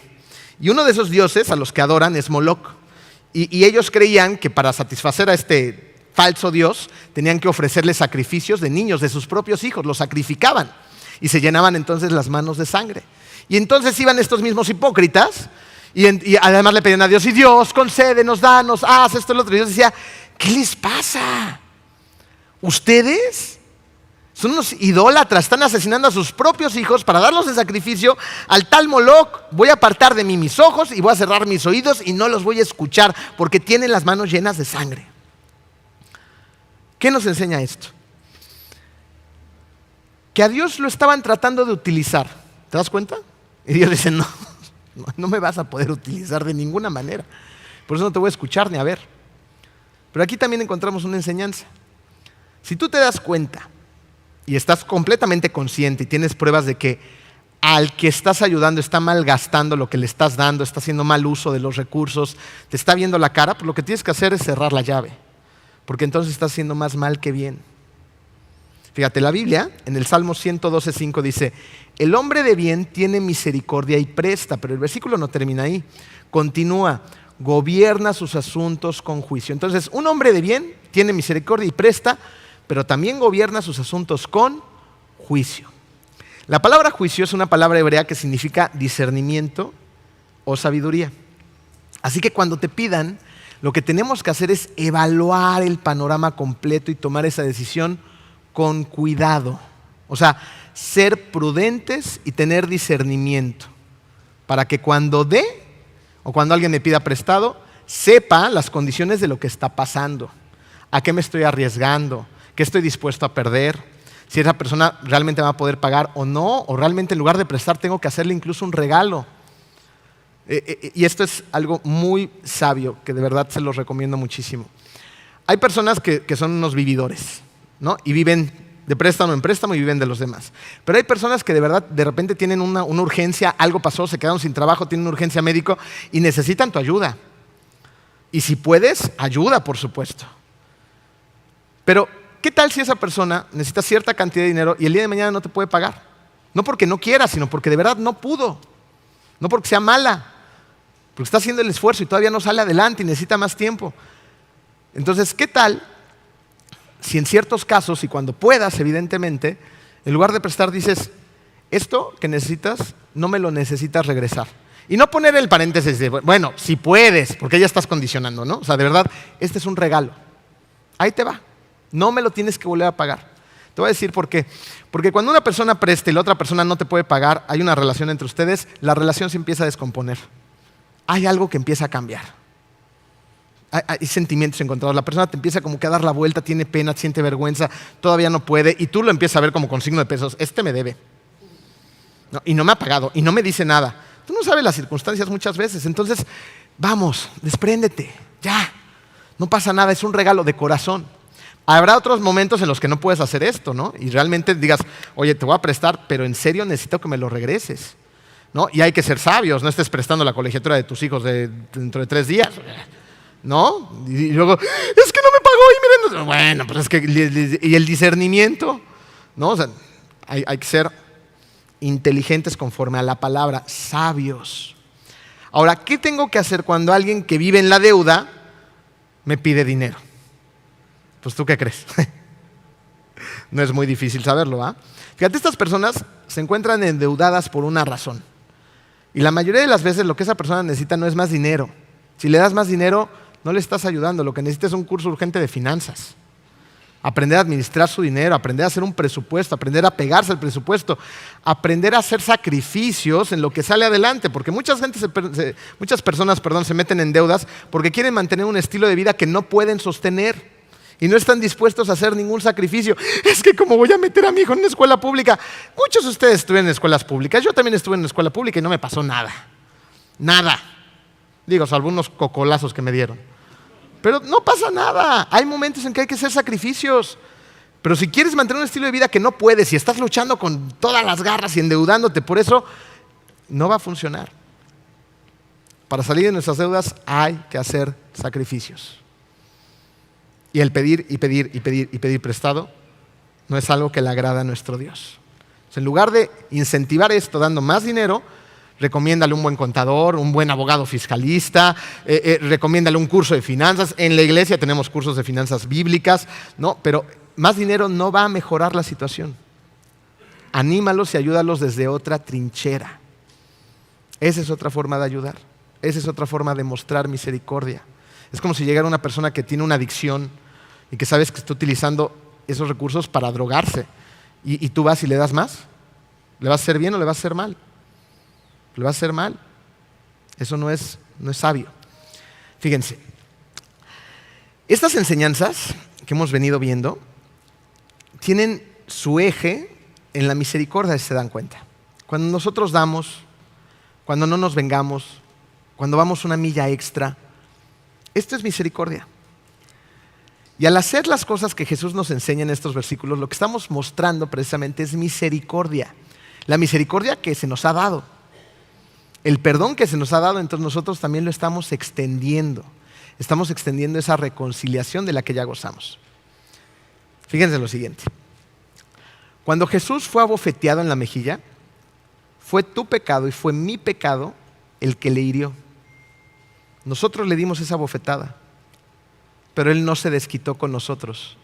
Y uno de esos dioses a los que adoran es Moloc. Y ellos creían que para satisfacer a este falso dios tenían que ofrecerle sacrificios de niños, de sus propios hijos. Los sacrificaban y se llenaban entonces las manos de sangre. Y entonces iban estos mismos hipócritas y además le pedían a Dios, y Dios, concédenos, danos, haz esto y lo otro. Y Dios decía, ¿qué les pasa? Ustedes son unos idólatras, están asesinando a sus propios hijos para darlos en sacrificio al tal Moloc. Voy a apartar de mí mis ojos y voy a cerrar mis oídos y no los voy a escuchar porque tienen las manos llenas de sangre. ¿Qué nos enseña esto? Que a Dios lo estaban tratando de utilizar. ¿Te das cuenta? Y Dios dice, no me vas a poder utilizar de ninguna manera. Por eso no te voy a escuchar ni a ver. Pero aquí también encontramos una enseñanza. Si tú te das cuenta y estás completamente consciente y tienes pruebas de que al que estás ayudando está malgastando lo que le estás dando, está haciendo mal uso de los recursos, te está viendo la cara, pues lo que tienes que hacer es cerrar la llave. Porque entonces estás haciendo más mal que bien. Fíjate, la Biblia, en el Salmo 112:5 dice, el hombre de bien tiene misericordia y presta, pero el versículo no termina ahí. Continúa, gobierna sus asuntos con juicio. Entonces, un hombre de bien tiene misericordia y presta, pero también gobierna sus asuntos con juicio. La palabra juicio es una palabra hebrea que significa discernimiento o sabiduría. Así que cuando te pidan, lo que tenemos que hacer es evaluar el panorama completo y tomar esa decisión con cuidado. O sea, ser prudentes y tener discernimiento para que cuando dé o cuando alguien me pida prestado, sepa las condiciones de lo que está pasando, a qué me estoy arriesgando, qué estoy dispuesto a perder, si esa persona realmente me va a poder pagar o no, o realmente en lugar de prestar tengo que hacerle incluso un regalo. Y esto es algo muy sabio que de verdad se los recomiendo muchísimo. Hay personas que son unos vividores, ¿no? Y viven de préstamo en préstamo y viven de los demás. Pero hay personas que de verdad de repente tienen una urgencia, algo pasó, se quedaron sin trabajo, tienen una urgencia médico y necesitan tu ayuda. Y si puedes, ayuda, por supuesto. Pero, ¿qué tal si esa persona necesita cierta cantidad de dinero y el día de mañana no te puede pagar? No porque no quiera, sino porque de verdad no pudo. No porque sea mala, porque está haciendo el esfuerzo y todavía no sale adelante y necesita más tiempo. Entonces, ¿qué tal si en ciertos casos y cuando puedas, evidentemente, en lugar de prestar dices, esto que necesitas, no me lo necesitas regresar? Y no poner el paréntesis de, bueno, si puedes, porque ya estás condicionando, ¿no? O sea, de verdad, este es un regalo. Ahí te va. No me lo tienes que volver a pagar. Te voy a decir por qué. Porque cuando una persona presta y la otra persona no te puede pagar, hay una relación entre ustedes, la relación se empieza a descomponer. Hay algo que empieza a cambiar. Hay sentimientos encontrados. La persona te empieza como que a dar la vuelta, tiene pena, siente vergüenza, todavía no puede, y tú lo empiezas a ver como con signo de pesos. Este me debe. No, y no me ha pagado, y no me dice nada. Tú no sabes las circunstancias muchas veces. Entonces, vamos, despréndete, ya. No pasa nada, es un regalo de corazón. Habrá otros momentos en los que no puedes hacer esto, ¿no? Y realmente digas, oye, te voy a prestar, pero en serio necesito que me lo regreses, ¿no? Y hay que ser sabios, no estés prestando la colegiatura de tus hijos dentro de 3 días, ¿no? Y luego, es que no me pagó y miren, bueno, pues es que, y el discernimiento, ¿no? O sea, hay que ser inteligentes conforme a la palabra, sabios. Ahora, ¿qué tengo que hacer cuando alguien que vive en la deuda me pide dinero? Pues ¿tú qué crees? No es muy difícil saberlo, ¿ah? Fíjate, estas personas se encuentran endeudadas por una razón. Y la mayoría de las veces lo que esa persona necesita no es más dinero. Si le das más dinero, no le estás ayudando. Lo que necesita es un curso urgente de finanzas. Aprender a administrar su dinero, aprender a hacer un presupuesto, aprender a pegarse al presupuesto, aprender a hacer sacrificios en lo que sale adelante, porque muchas personas se meten en deudas porque quieren mantener un estilo de vida que no pueden sostener y no están dispuestos a hacer ningún sacrificio. Es que ¿cómo voy a meter a mi hijo en una escuela pública? Muchos de ustedes estuvieron en escuelas públicas, yo también estuve en una escuela pública y no me pasó nada, nada. Digo, salvo unos cocolazos que me dieron. Pero no pasa nada. Hay momentos en que hay que hacer sacrificios. Pero si quieres mantener un estilo de vida que no puedes y estás luchando con todas las garras y endeudándote por eso, no va a funcionar. Para salir de nuestras deudas hay que hacer sacrificios. Y el pedir y pedir y pedir y pedir prestado no es algo que le agrada a nuestro Dios. O sea, en lugar de incentivar esto dando más dinero, recomiéndale un buen contador, un buen abogado fiscalista, recomiéndale un curso de finanzas. En la iglesia tenemos cursos de finanzas bíblicas, ¿no? Pero más dinero no va a mejorar la situación. Anímalos y ayúdalos desde otra trinchera. Esa es otra forma de ayudar. Esa es otra forma de mostrar misericordia. Es como si llegara una persona que tiene una adicción y que sabes que está utilizando esos recursos para drogarse y tú vas y le das más. ¿Le vas a hacer bien o le vas a hacer mal? Le va a hacer mal. Eso no es sabio. Fíjense, estas enseñanzas que hemos venido viendo tienen su eje en la misericordia, si se dan cuenta. Cuando nosotros damos, cuando no nos vengamos, cuando vamos una milla extra, esto es misericordia. Y al hacer las cosas que Jesús nos enseña en estos versículos, lo que estamos mostrando precisamente es misericordia. La misericordia que se nos ha dado. El perdón que se nos ha dado, entonces nosotros también lo estamos extendiendo. Estamos extendiendo esa reconciliación de la que ya gozamos. Fíjense lo siguiente. Cuando Jesús fue abofeteado en la mejilla, fue tu pecado y fue mi pecado el que le hirió. Nosotros le dimos esa bofetada, pero Él no se desquitó con nosotros,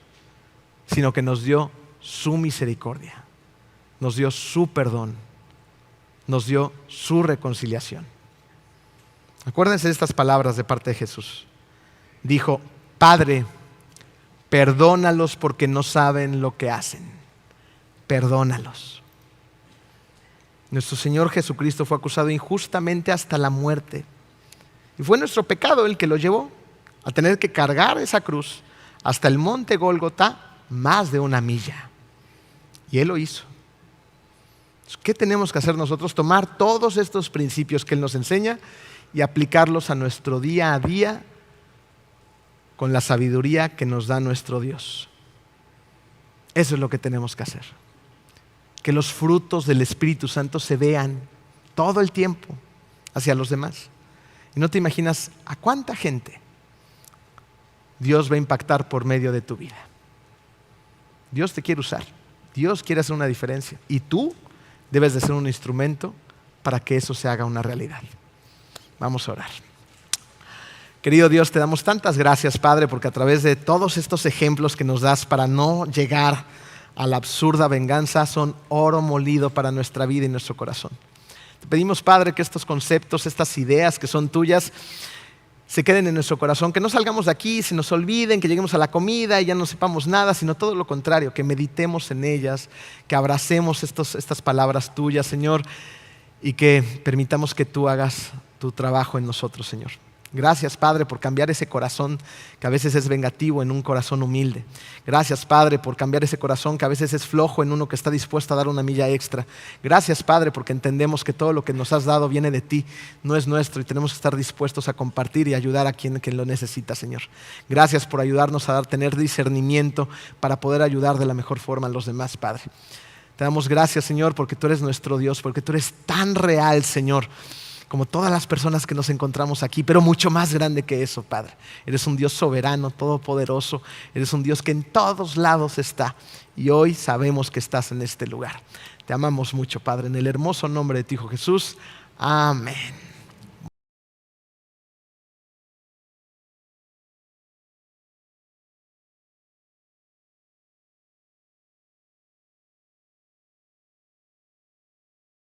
sino que nos dio su misericordia, nos dio su perdón, nos dio su reconciliación. Acuérdense de estas palabras de parte de Jesús. Dijo: Padre, perdónalos porque no saben lo que hacen. Perdónalos. Nuestro Señor Jesucristo fue acusado injustamente hasta la muerte. Y fue nuestro pecado el que lo llevó a tener que cargar esa cruz hasta el monte Gólgota, más de 1 milla. Y Él lo hizo. ¿Qué tenemos que hacer nosotros? Tomar todos estos principios que Él nos enseña y aplicarlos a nuestro día a día con la sabiduría que nos da nuestro Dios. Eso es lo que tenemos que hacer. Que los frutos del Espíritu Santo se vean todo el tiempo hacia los demás. Y no te imaginas a cuánta gente Dios va a impactar por medio de tu vida. Dios te quiere usar. Dios quiere hacer una diferencia. Y tú debes de ser un instrumento para que eso se haga una realidad. Vamos a orar. Querido Dios, te damos tantas gracias, Padre, porque a través de todos estos ejemplos que nos das para no llegar a la absurda venganza son oro molido para nuestra vida y nuestro corazón. Te pedimos, Padre, que estos conceptos, estas ideas que son tuyas, se queden en nuestro corazón, que no salgamos de aquí, se nos olviden, que lleguemos a la comida y ya no sepamos nada, sino todo lo contrario, que meditemos en ellas, que abracemos estas palabras tuyas, Señor, y que permitamos que tú hagas tu trabajo en nosotros, Señor. Gracias, Padre, por cambiar ese corazón que a veces es vengativo en un corazón humilde. Gracias, Padre, por cambiar ese corazón que a veces es flojo en uno que está dispuesto a dar una milla extra. Gracias, Padre, porque entendemos que todo lo que nos has dado viene de ti, no es nuestro, y tenemos que estar dispuestos a compartir y ayudar a quien lo necesita, Señor. Gracias por ayudarnos a tener discernimiento para poder ayudar de la mejor forma a los demás, Padre. Te damos gracias, Señor, porque tú eres nuestro Dios, porque tú eres tan real, Señor, como todas las personas que nos encontramos aquí, pero mucho más grande que eso, Padre. Eres un Dios soberano, todopoderoso. Eres un Dios que en todos lados está. Y hoy sabemos que estás en este lugar. Te amamos mucho, Padre. En el hermoso nombre de tu Hijo Jesús. Amén.